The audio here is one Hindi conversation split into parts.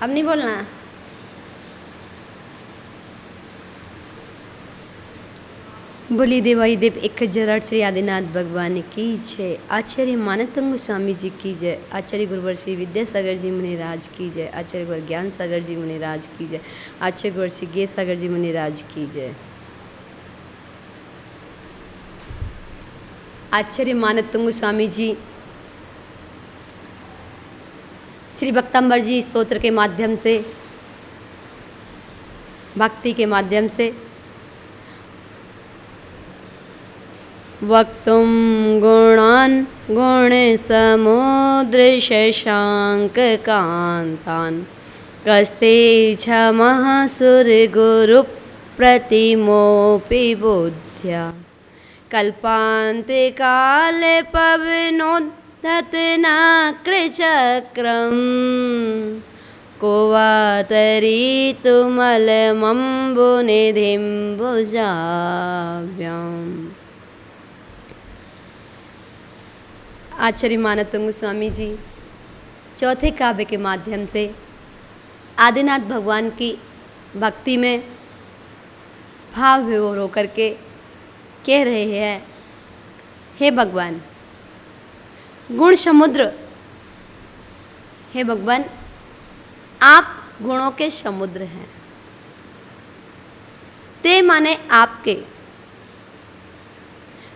अब नहीं बोलना। बोली देवाई देव 1000 श्री आदिनाथ भगवान की जय। आचार्य मानतंग स्वामी जी की जय। आचार्य गुरुवर श्री विद्यासागर जी मुनिराज की जय। आचार्य गुरु ज्ञान सागर जी मुनिराज की जय। आचार्य गुरु श्री गे सागर जी मुनिराज की जय। आचार्य मानतंग स्वामी जी श्री भक्तंबर जी स्तोत्र के माध्यम से, भक्ति के माध्यम से वक्तुम गुणान गुण समुद्र शशांक कांतान कस्ते क्षमः सुर गुरु प्रतिमोपि बुद्ध्या कल्पान्ते काले पवनोद्धत नक्रचक्रम कोवातरीतुमलमम्बुनिधिं भुजाभ्याम्। आचार्य मानतंग स्वामी जी चौथे काव्य के माध्यम से आदिनाथ भगवान की भक्ति में भाव विभोर होकर के कह रहे हैं, हे भगवान गुण समुद्र, हे भगवान आप गुणों के समुद्र हैं। ते माने आपके,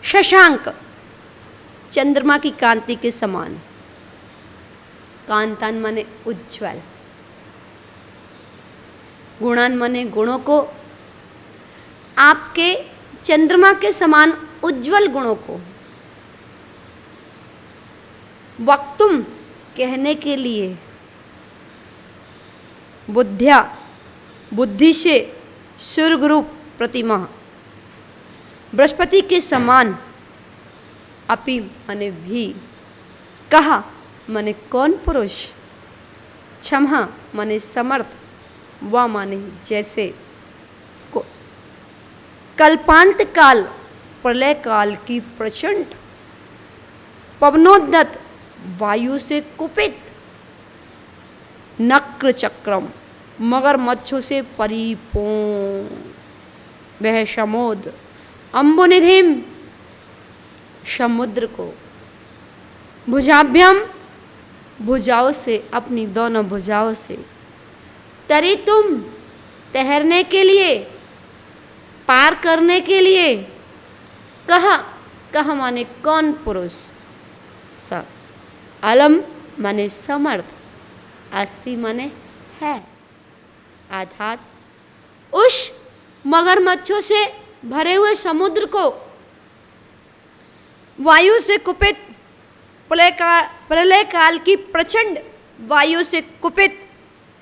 शशांक चंद्रमा की कांति के समान, कांतान माने उज्ज्वल, गुणान माने गुणों को, आपके चंद्रमा के समान उज्ज्वल गुणों को वक्तुम कहने के लिए, बुद्धिया बुद्धि से, सुरगुरु प्रतिमा बृहस्पति के समान, अपि माने भी, कहा माने कौन पुरुष, क्षमा माने समर्थ, व माने जैसे को, कल्पांत काल प्रलय काल की प्रचंड, पवनोद्धत वायु से कुपित, नक्र चक्रम मगरमच्छों से परिपूर्ण, वह समुद्र, अम्बुनिधिम समुद्र को, भुजाभ्यम भुजाओं से, अपनी दोनों भुजाओं से, तरी तुम तैरने के लिए, पार करने के लिए, कहा कहा माने कौन पुरुष, स अलम माने समर्थ, अस्ति माने है, अर्थात उस मगरमच्छों से भरे हुए समुद्र को, वायु से कुपित, प्रलय काल की प्रचंड वायु से कुपित,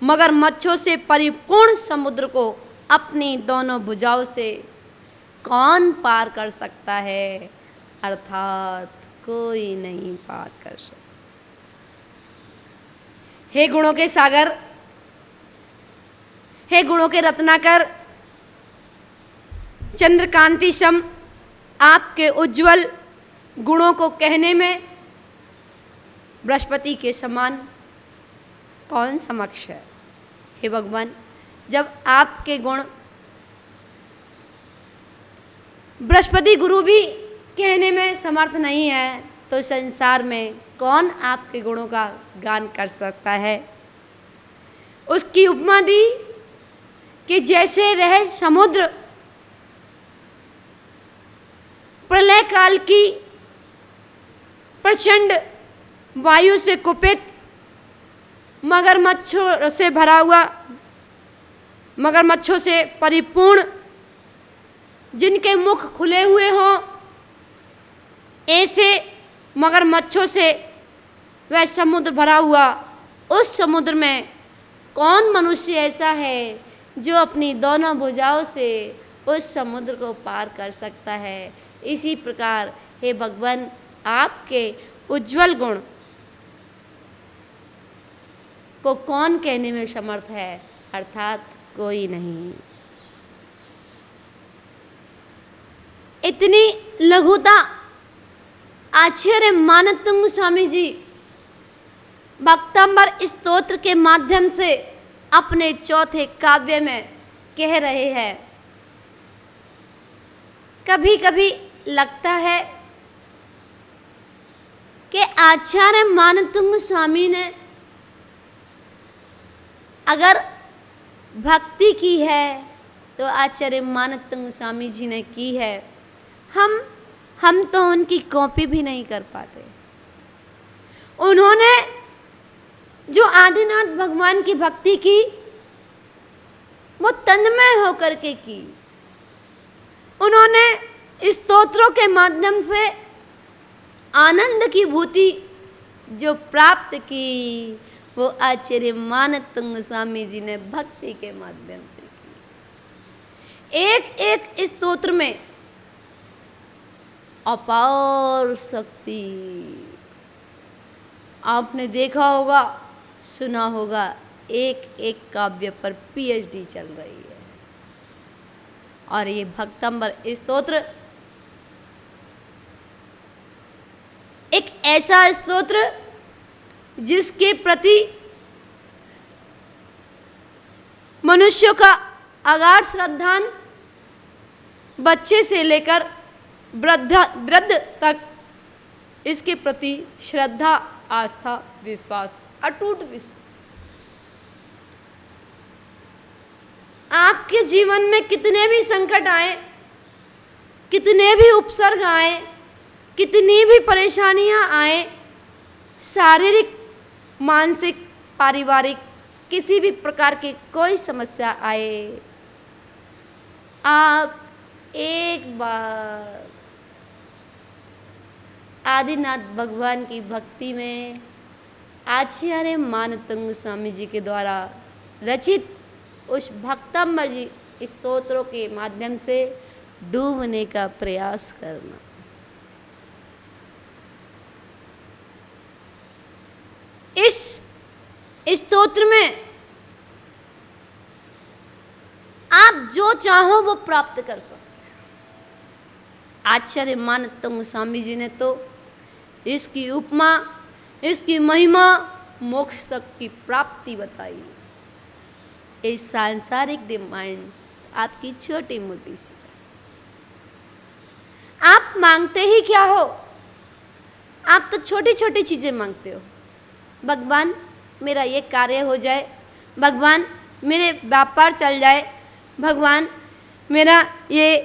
मगरमच्छों से परिपूर्ण समुद्र को अपनी दोनों भुजाओं से कौन पार कर सकता है, अर्थात कोई नहीं पार कर सकता। हे गुणों के सागर, हे गुणों के रत्नाकर, चंद्रकांति सम आपके उज्जवल गुणों को कहने में बृहस्पति के समान कौन समक्ष है। हे भगवान जब आपके गुण बृहस्पति गुरु भी कहने में समर्थ नहीं है तो संसार में कौन आपके गुणों का गान कर सकता है। उसकी उपमा दी कि जैसे वह समुद्र प्रलय काल की प्रचंड वायु से कुपित, मगरमच्छों से भरा हुआ, मगरमच्छों से परिपूर्ण, जिनके मुख खुले हुए हों, ऐसे मगरमच्छों से वह समुद्र भरा हुआ, उस समुद्र में कौन मनुष्य ऐसा है जो अपनी दोनों भुजाओं से उस समुद्र को पार कर सकता है। इसी प्रकार हे भगवान आपके उज्जवल गुण को कौन कहने में समर्थ है, अर्थात कोई नहीं। इतनी लघुता आचार्य मानतंग स्वामी जी भक्तंबर स्तोत्र के माध्यम से अपने चौथे काव्य में कह रहे हैं। कभी कभी लगता है कि आचार्य मानतुंग स्वामी ने अगर भक्ति की है तो आचार्य मानतुंग स्वामी जी ने की है। हम तो उनकी कॉपी भी नहीं कर पाते। उन्होंने जो आदिनाथ भगवान की भक्ति की वो तन्मय होकर के की। उन्होंने स्तोत्रों के माध्यम से आनंद की भूति जो प्राप्त की वो आचार्य मानतुंग स्वामी जी ने भक्ति के माध्यम से की। एक एक स्तोत्र में अपार शक्ति। आपने देखा होगा, सुना होगा, एक एक काव्य पर पीएचडी चल रही है। और ये भक्तंबर स्तोत्र एक ऐसा स्तोत्र जिसके प्रति मनुष्यों का अगाध श्रद्धा, बच्चे से लेकर वृद्ध तक इसके प्रति श्रद्धा, आस्था, विश्वास, अटूट विश्वास। आपके जीवन में कितने भी संकट आए, कितने भी उपसर्ग आए, कितनी भी परेशानियां आए, शारीरिक, मानसिक, पारिवारिक, किसी भी प्रकार की कोई समस्या आए, आप एक बार आदिनाथ भगवान की भक्ति में आचार्य मानतुंग स्वामी जी के द्वारा रचित उस भक्तंबर जी स्तोत्रों के माध्यम से डूबने का प्रयास करना। इस स्तोत्र में आप जो चाहो वो प्राप्त कर सकते हैं। आचार्य मानतुंग स्वामी जी ने तो इसकी उपमा, इसकी महिमा मोक्ष तक की प्राप्ति बताई। इस सांसारिक डिमांड आपकी छोटी मोटी सी, आप मांगते ही क्या हो? आप तो छोटी छोटी चीजें मांगते हो। भगवान मेरा ये कार्य हो जाए, भगवान मेरे व्यापार चल जाए, भगवान मेरा ये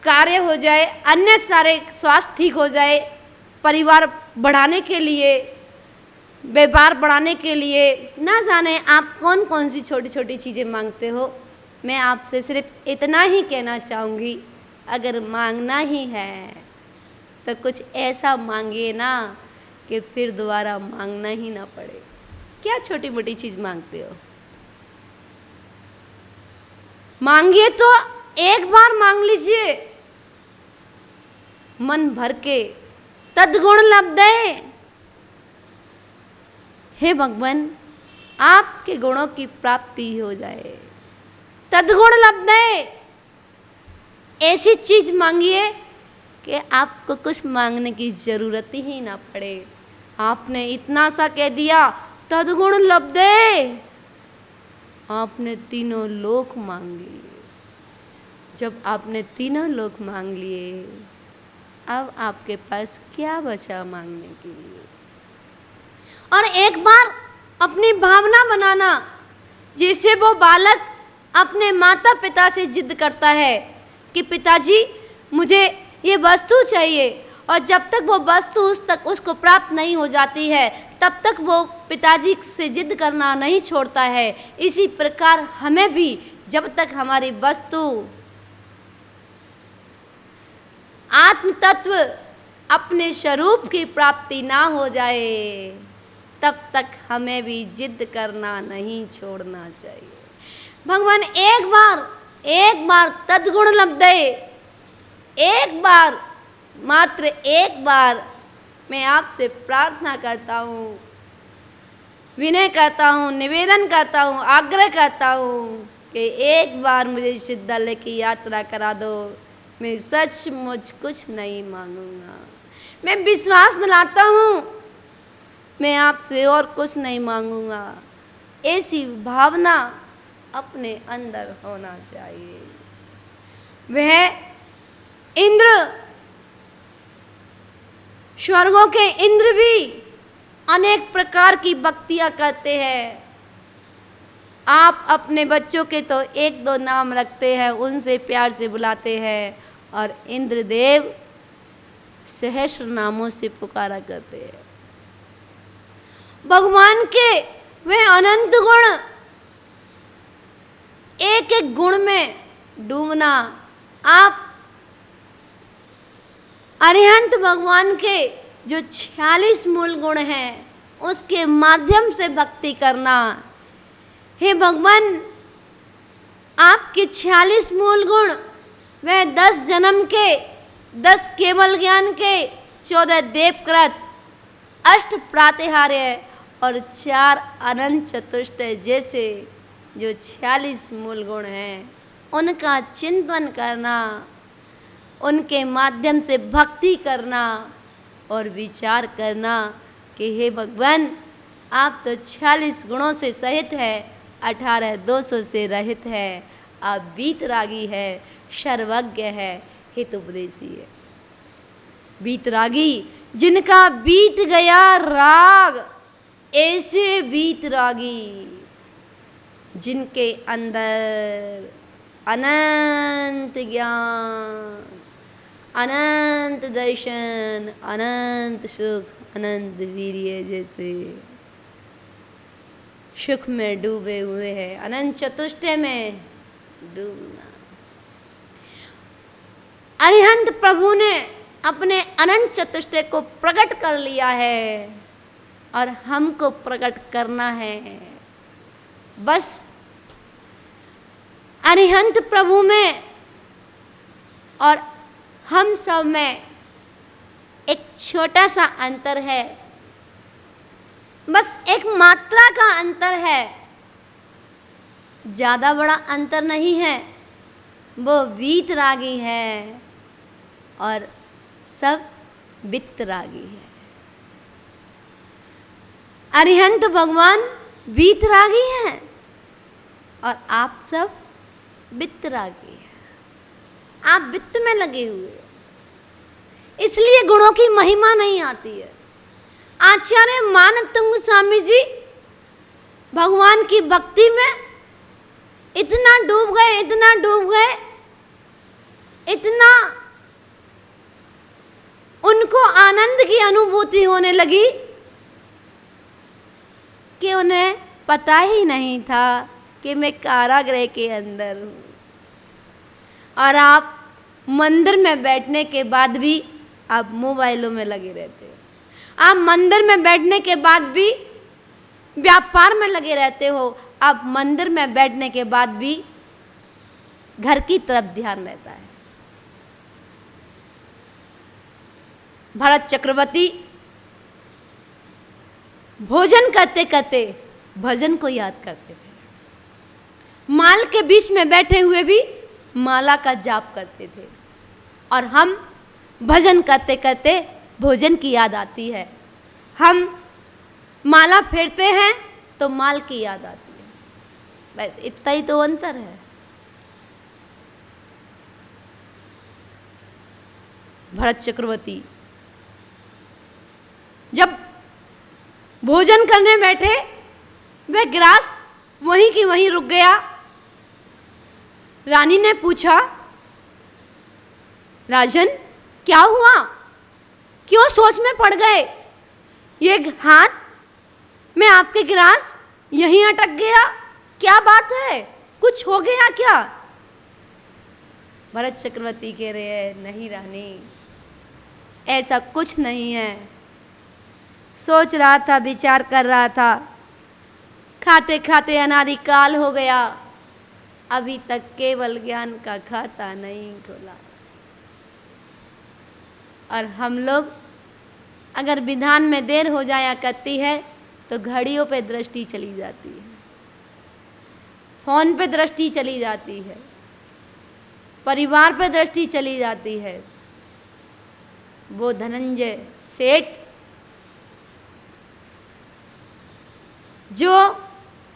कार्य हो जाए, अन्य सारे स्वास्थ्य ठीक हो जाए, परिवार बढ़ाने के लिए, व्यापार बढ़ाने के लिए, ना जाने आप कौन कौन सी छोटी छोटी चीज़ें मांगते हो। मैं आपसे सिर्फ इतना ही कहना चाहूँगी, अगर मांगना ही है तो कुछ ऐसा मांगिए ना कि फिर दोबारा मांगना ही ना पड़े। क्या छोटी मोटी चीज़ मांगते हो? मांगिए तो एक बार मांग लीजिए मन भर के, तद्गुण लब्धे। हे भगवान, आपके गुणों की प्राप्ति हो जाए, तद्गुण लब्धे। ऐसी चीज मांगिए कि आपको कुछ मांगने की जरूरत ही ना पड़े। आपने इतना सा कह दिया, तद्गुण लब्धे। आपने तीनों लोक मांग लिए। जब आपने तीनों लोक मांग लिए, अब आपके पास क्या बचा मांगने के लिए? और एक बार अपनी भावना बनाना, जिससे वो बालक अपने माता पिता से जिद करता है कि पिताजी मुझे ये वस्तु चाहिए, और जब तक वो वस्तु उसको प्राप्त नहीं हो जाती है तब तक वो पिताजी से जिद करना नहीं छोड़ता है। इसी प्रकार हमें भी जब तक हमारी वस्तु आत्म तत्व अपने स्वरूप की प्राप्ति ना हो जाए तब तक हमें भी जिद करना नहीं छोड़ना चाहिए। भगवान एक बार तद्गुण लब्धे, एक बार, मात्र एक बार मैं आपसे प्रार्थना करता हूँ, विनय करता हूँ, निवेदन करता हूँ, आग्रह करता हूँ कि एक बार मुझे विश्वविद्यालय की यात्रा करा दो। मैं सचमुच कुछ नहीं मांगूंगा। मैं विश्वास दिलाता हूँ, मैं आपसे और कुछ नहीं मांगूंगा। ऐसी भावना अपने अंदर होना चाहिए। वह इंद्र, स्वर्गों के इंद्र भी अनेक प्रकार की भक्तियां करते हैं। आप अपने बच्चों के तो एक दो नाम रखते हैं, उनसे प्यार से बुलाते हैं, और इंद्रदेव सहस्र नामों से पुकारा करते हैं। भगवान के वह अनंत गुण, एक एक गुण में डूबना। आप अरिहंत भगवान के जो 46 मूल गुण हैं उसके माध्यम से भक्ति करना। हे भगवान, आपके 46 मूल गुण वह 10 जन्म के, 10 केवल ज्ञान के, 14 देवकृत, 8 प्रातिहार्य और 4 अनंत चतुष्टय जैसे जो 46 मूल गुण हैं उनका चिंतन करना, उनके माध्यम से भक्ति करना और विचार करना कि हे भगवान, आप तो 46 गुणों से सहित है, 18 दोषों से रहित है, आप वीतरागी है, सर्वज्ञ है, हितोपदेशी है। वीतरागी, जिनका बीत गया राग, ऐसे वीतरागी जिनके अंदर अनंत ज्ञान, अनंत दर्शन, अनंत सुख, अनंत वीर्य जैसे सुख में डूबे हुए हैं, अनंत चतुष्टय में डूबना। अरिहंत प्रभु ने अपने अनंत चतुष्टय को प्रकट कर लिया है और हमको प्रकट करना है। बस अरिहंत प्रभु में और हम सब में एक छोटा सा अंतर है, बस एक मात्रा का अंतर है, ज़्यादा बड़ा अंतर नहीं है। वो वीतरागी है और सब वित्तरागी है। अरिहंत भगवान वीतरागी हैं और आप सब वित्तरागी हैं। आप वित्त में लगे हुए, इसलिए गुणों की महिमा नहीं आती है। आचार्य मानतुंग स्वामी जी भगवान की भक्ति में इतना डूब गए, इतना डूब गए, इतना उनको आनंद की अनुभूति होने लगी कि उन्हें पता ही नहीं था कि मैं कारागृह के अंदर हूँ। और आप मंदिर में बैठने के बाद भी आप मोबाइलों में लगे रहते हो, आप मंदिर में बैठने के बाद भी व्यापार में लगे रहते हो, आप मंदिर में बैठने के बाद भी घर की तरफ ध्यान रहता है। भरत चक्रवर्ती भोजन करते करते भजन को याद करते थे, माल के बीच में बैठे हुए भी माला का जाप करते थे, और हम भजन करते करते भोजन की याद आती है। हम माला फेरते हैं तो माल की याद आती है। बस इतना ही तो अंतर है। भरत चक्रवर्ती जब भोजन करने बैठे, वह गिलास वहीं की वहीं रुक गया। रानी ने पूछा, राजन क्या हुआ, क्यों सोच में पड़ गए? ये हाथ में आपके गिलास यहीं अटक गया, क्या बात है, कुछ हो गया क्या? भरत चक्रवर्ती कह रहे हैं, नहीं रानी, ऐसा कुछ नहीं है। सोच रहा था, विचार कर रहा था, खाते खाते अनादिकाल हो गया, अभी तक केवल ज्ञान का खाता नहीं खोला। और हम लोग अगर विधान में देर हो जाया करती है तो घड़ियों पे दृष्टि चली जाती है, फोन पे दृष्टि चली जाती है, परिवार पे दृष्टि चली जाती है। वो धनंजय सेठ जो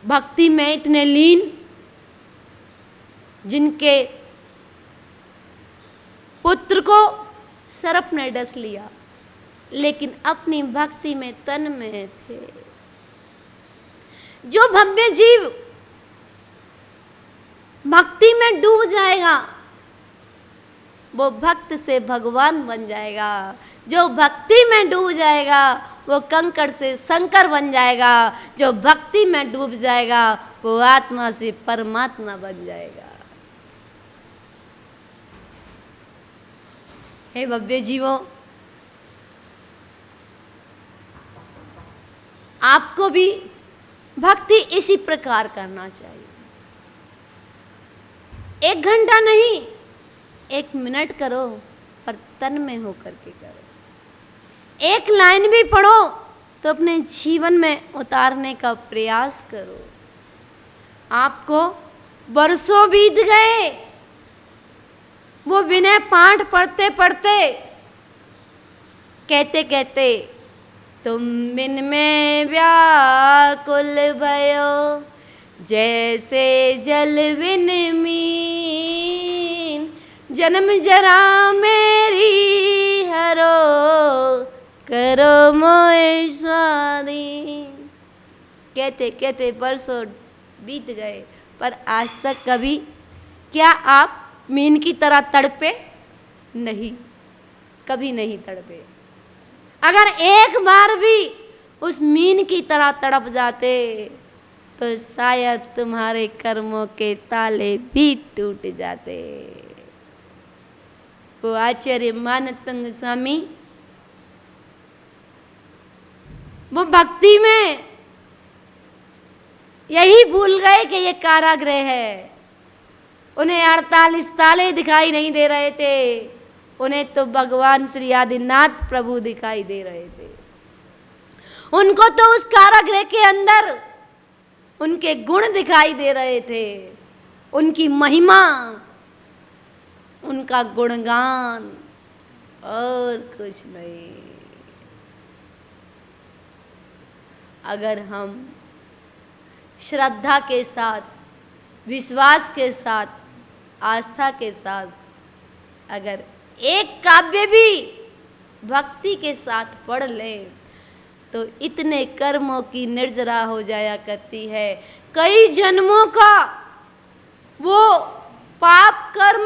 भक्ति में इतने लीन, जिनके पुत्र को सर्प ने डस लिया, लेकिन अपनी भक्ति में तन में थे। जो भव्य जीव भक्ति में डूब जाएगा, वो भक्त से भगवान बन जाएगा। जो भक्ति में डूब जाएगा, वो कंकड़ से शंकर बन जाएगा। जो भक्ति में डूब जाएगा, वो आत्मा से परमात्मा बन जाएगा। हे भव्य जीवों, आपको भी भक्ति इसी प्रकार करना चाहिए। 1 घंटा नहीं, 1 मिनट करो, पर तन में होकर के करो। 1 लाइन भी पढ़ो तो अपने जीवन में उतारने का प्रयास करो। आपको बरसों बीत गए वो विनय पाठ पढ़ते पढ़ते, कहते कहते तुम बिन में व्याकुल भयो, जैसे जल बिन मीन। जन्म जरा मेरी हरो, करो मोए स्वाधीन। कहते कहते बरसों बीत गए, पर आज तक कभी क्या आप मीन की तरह तड़पे? नहीं, कभी नहीं तड़पे। अगर एक बार भी उस मीन की तरह तड़प जाते, तो शायद तुम्हारे कर्मों के ताले भी टूट जाते। वो आचार्य मानतंग स्वामी वो भक्ति में यही भूल गए कि ये कारागृह है। उन्हें 48 ताले दिखाई नहीं दे रहे थे, उन्हें तो भगवान श्री आदिनाथ प्रभु दिखाई दे रहे थे। उनको तो उस कारागृह के अंदर उनके गुण दिखाई दे रहे थे, उनकी महिमा, उनका गुणगान, और कुछ नहीं। अगर हम श्रद्धा के साथ, विश्वास के साथ, आस्था के साथ अगर एक काव्य भी भक्ति के साथ पढ़ ले, तो इतने कर्मों की निर्जरा हो जाया करती है। कई जन्मों का वो पाप कर्म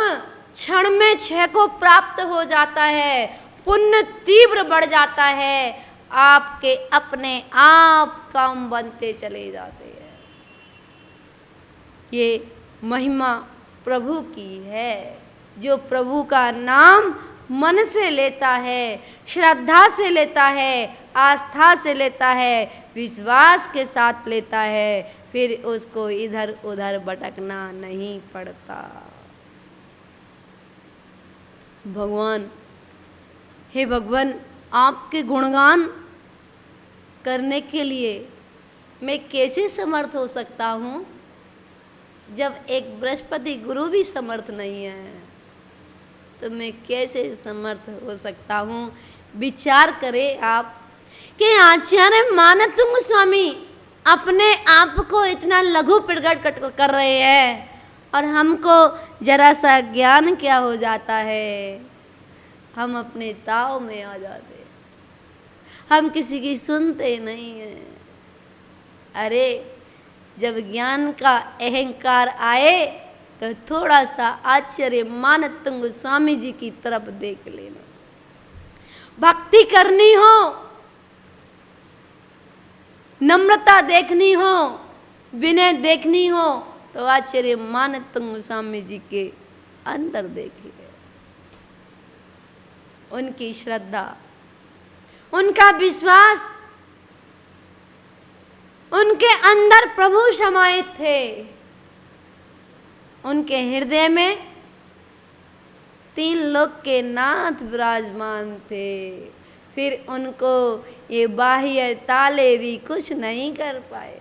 क्षण में क्षय को प्राप्त हो जाता है, पुण्य तीव्र बढ़ जाता है, आपके अपने आप काम बनते चले जाते हैं। ये महिमा प्रभु की है। जो प्रभु का नाम मन से लेता है, श्रद्धा से लेता है, आस्था से लेता है, विश्वास के साथ लेता है, फिर उसको इधर उधर भटकना नहीं पड़ता। भगवान, हे भगवान, आपके गुणगान करने के लिए मैं कैसे समर्थ हो सकता हूँ, जब एक बृहस्पति गुरु भी समर्थ नहीं है, तो मैं कैसे समर्थ हो सकता हूँ। विचार करें आप कि आचार्य मानतुंग स्वामी अपने आप को इतना लघु प्रकट कर रहे हैं, और हमको जरा सा ज्ञान क्या हो जाता है, हम अपने ताव में आ जाते, हम किसी की सुनते नहीं हैं। अरे जब ज्ञान का अहंकार आए, तो थोड़ा सा आचार्य मानतुंग स्वामी जी की तरफ देख लेना। भक्ति करनी हो, नम्रता देखनी हो, विनय देखनी हो, तो आचार्य मानतुंग स्वामी जी के अंदर देखिए। उनकी श्रद्धा, उनका विश्वास, उनके अंदर प्रभु समाहित थे। उनके हृदय में 3 लोक के नाथ विराजमान थे। फिर उनको ये बाह्य ताले भी कुछ नहीं कर पाए।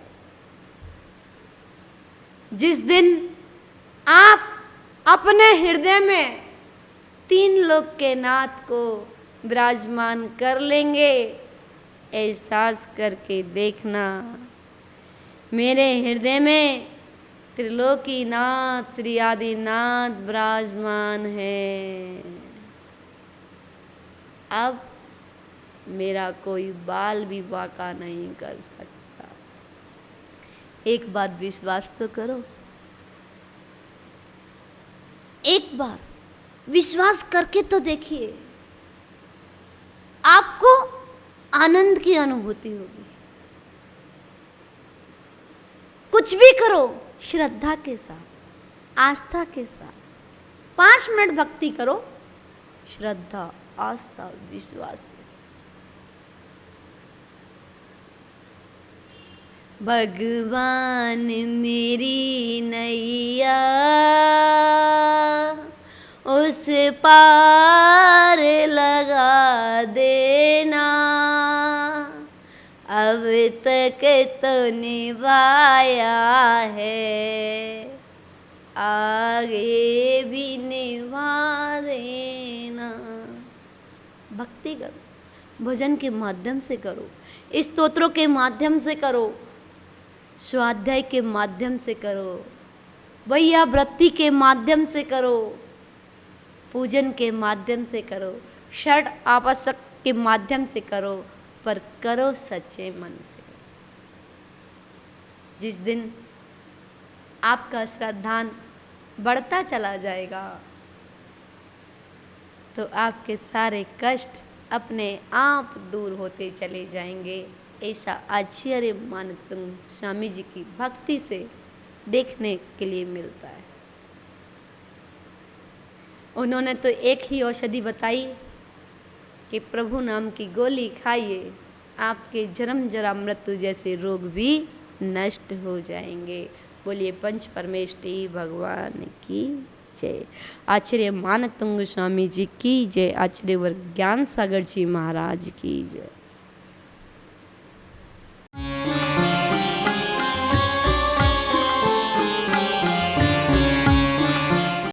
जिस दिन आप अपने हृदय में 3 लोक के नाथ को विराजमान कर लेंगे, एहसास करके देखना, मेरे हृदय में त्रिलोकीनाथ श्री आदिनाथ विराजमान है। अब मेरा कोई बाल भी बांका नहीं कर सकता। एक बार विश्वास तो करो, एक बार विश्वास करके तो देखिए, आपको आनंद की अनुभूति होगी। कुछ भी करो श्रद्धा के साथ, आस्था के साथ। 5 मिनट भक्ति करो, श्रद्धा, आस्था, विश्वास के साथ। भगवान मेरी नैया उस पार लगा देना, अब तक तो निभाया है, आगे भी निभा देना। भक्ति करो, भजन के माध्यम से करो, स्तोत्रों के माध्यम से करो, स्वाध्याय के माध्यम से करो, वैया वृत्ति के माध्यम से करो, पूजन के माध्यम से करो, षड आवश्यक के माध्यम से करो, पर करो सच्चे मन से। जिस दिन आपका श्रद्धान बढ़ता चला जाएगा तो आपके सारे कष्ट अपने आप दूर होते चले जाएंगे। ऐसा आश्चर्य मानतुंग स्वामी जी की भक्ति से देखने के लिए मिलता है। उन्होंने तो एक ही औषधि बताई कि प्रभु नाम की गोली खाइए, आपके जन्म जरा मृत्यु जैसे रोग भी नष्ट हो जाएंगे। बोलिए पंच परमेष्ठी भगवान की जय। आचार्य मानतुंग स्वामी जी की जय। आचार्य वर्ग ज्ञान सागर जी महाराज की जय।